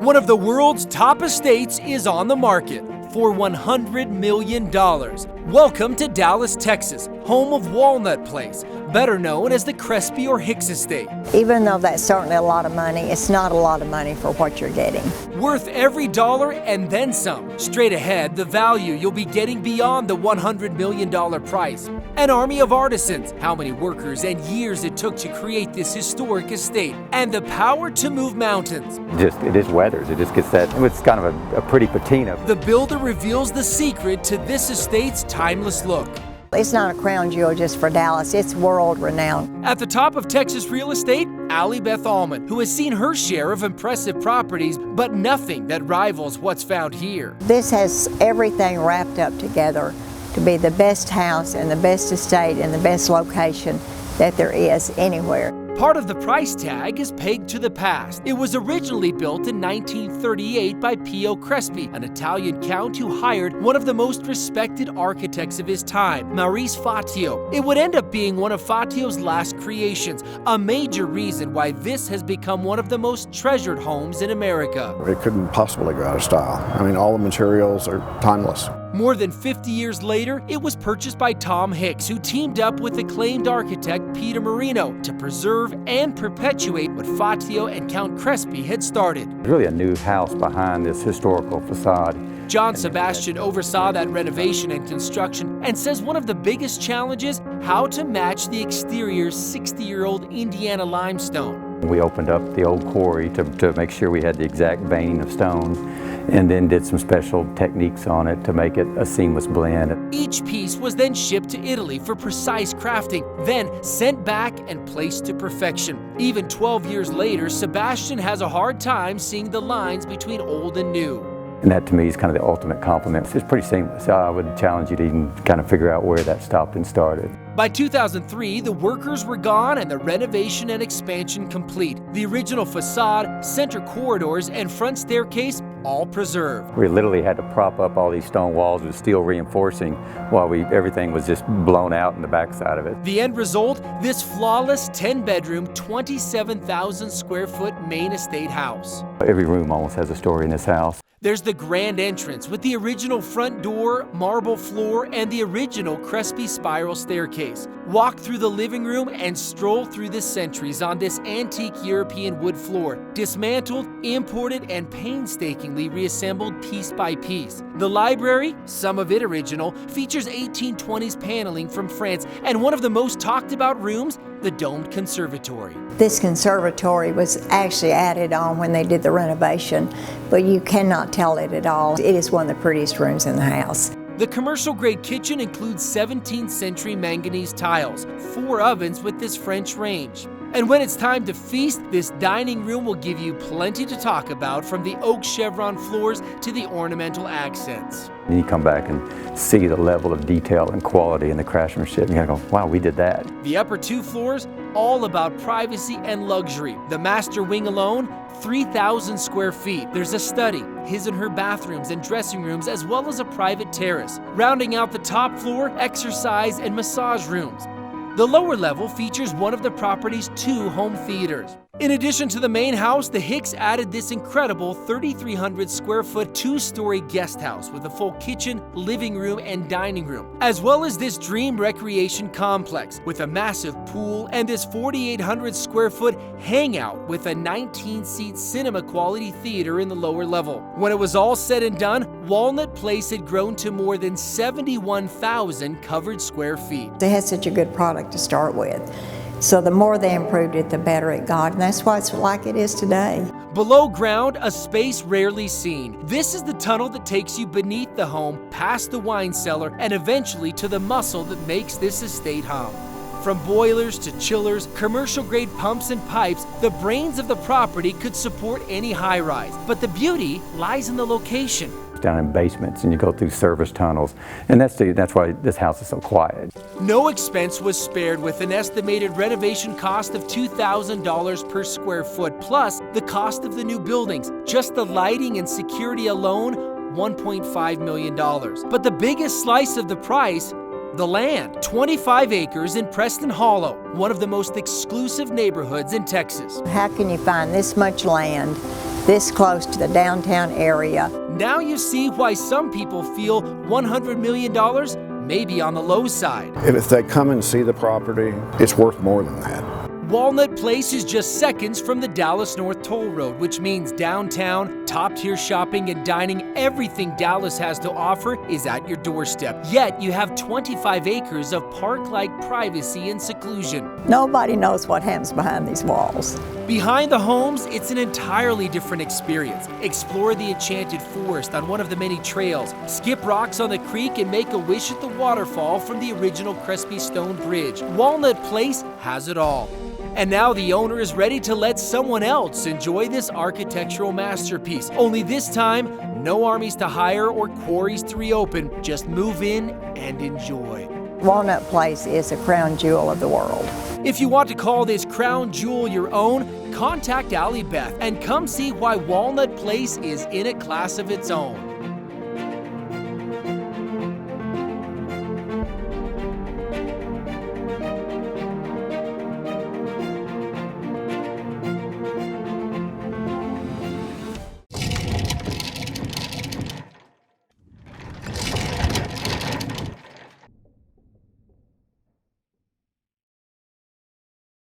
One of the world's top estates is on the market for $100 million. Welcome to Dallas, Texas, home of Walnut Place, better known as the Crespi or Hicks Estate. Even though that's certainly a lot of money, it's not a lot of money for what you're getting. Worth every dollar and then some. Straight ahead, the value you'll be getting beyond the $100 million price. An army of artisans, how many workers and years it took to create this historic estate, and the power to move mountains. It just weathers. It just gets that, it's kind of a pretty patina. The builder reveals the secret to this estate's timeless look. It's not a crown jewel just for Dallas, it's world renowned. At the top of Texas real estate, Allie Beth Allman, who has seen her share of impressive properties, but nothing that rivals what's found here. This has everything wrapped up together to be the best house and the best estate and the best location that there is anywhere. Part of the price tag is pegged to the past. It was originally built in 1938 by P.O. Crespi, an Italian count who hired one of the most respected architects of his time, Maurice Fatio. It would end up being one of Fatio's last creations, a major reason why this has become one of the most treasured homes in America. It couldn't possibly go out of style. I mean, all the materials are timeless. More than 50 years later, it was purchased by Tom Hicks, who teamed up with acclaimed architect Peter Marino to preserve and perpetuate what Fatio and Count Crespi had started. There's really a new house behind this historical facade. John Sebastian oversaw that renovation and construction and says one of the biggest challenges, how to match the exterior 60-year-old Indiana limestone. We opened up the old quarry to make sure we had the exact veining of stone, and then did some special techniques on it to make it a seamless blend. Each piece was then shipped to Italy for precise crafting, then sent back and placed to perfection. Even 12 years later, Sebastian has a hard time seeing the lines between old and new. And that to me is kind of the ultimate compliment. It's pretty seamless. I would challenge you to even kind of figure out where that stopped and started. By 2003, the workers were gone and the renovation and expansion complete. The original facade, center corridors, and front staircase all preserved. We literally had to prop up all these stone walls with steel reinforcing while everything was just blown out in the backside of it. The end result, this flawless 10-bedroom, 27,000 square foot main estate house. Every room almost has a story in this house. There's the grand entrance with the original front door, marble floor, and the original Crespi spiral staircase. Walk through the living room and stroll through the centuries on this antique European wood floor, dismantled, imported, and painstakingly reassembled piece by piece. The library, some of it original, features 1820s paneling from France, and one of the most talked about rooms, the domed conservatory. This conservatory was actually added on when they did the renovation, but you cannot tell it at all. It is one of the prettiest rooms in the house. The commercial-grade kitchen includes 17th century manganese tiles, 4 ovens with this French range. And when it's time to feast, this dining room will give you plenty to talk about, from the oak chevron floors to the ornamental accents. And you come back and see the level of detail and quality in the craftsmanship, and you gotta go, wow, we did that. The upper 2 floors, all about privacy and luxury. The master wing alone, 3,000 square feet. There's a study, his and her bathrooms and dressing rooms, as well as a private terrace. Rounding out the top floor, exercise and massage rooms. The lower level features one of the property's 2 home theaters. In addition to the main house, the Hicks added this incredible 3,300 square foot 2-story guest house with a full kitchen, living room, and dining room, as well as this dream recreation complex with a massive pool and this 4,800 square foot hangout with a 19-seat cinema quality theater in the lower level. When it was all said and done, Walnut Place had grown to more than 71,000 covered square feet. They had such a good product to start with. So the more they improved it, the better it got, and that's why it's like it is today. Below ground, a space rarely seen. This is the tunnel that takes you beneath the home, past the wine cellar, and eventually to the muscle that makes this estate hum. From boilers to chillers, commercial-grade pumps and pipes, the brains of the property could support any high-rise. But the beauty lies in the location. Down in basements, and you go through service tunnels, and that's why this house is so quiet. No expense was spared, with an estimated renovation cost of $2,000 per square foot, plus the cost of the new buildings. Just the lighting and security alone, $1.5 million. But the biggest slice of the price, the land. 25 acres in Preston Hollow, one of the most exclusive neighborhoods in Texas. How can you find this much land this close to the downtown area. Now you see why some people feel $100 million may be on the low side. If they come and see the property, it's worth more than that. Walnut Place is just seconds from the Dallas North Toll Road, which means downtown, top-tier shopping and dining, everything Dallas has to offer is at your doorstep. Yet you have 25 acres of park-like privacy and seclusion. Nobody knows what happens behind these walls. Behind the homes, it's an entirely different experience. Explore the enchanted forest on one of the many trails, skip rocks on the creek, and make a wish at the waterfall from the original Crespi stone bridge. Walnut Place has it all. And now the owner is ready to let someone else enjoy this architectural masterpiece. Only this time, no armies to hire or quarries to reopen. Just move in and enjoy. Walnut Place is a crown jewel of the world. If you want to call this crown jewel your own, contact Allie Beth and come see why Walnut Place is in a class of its own.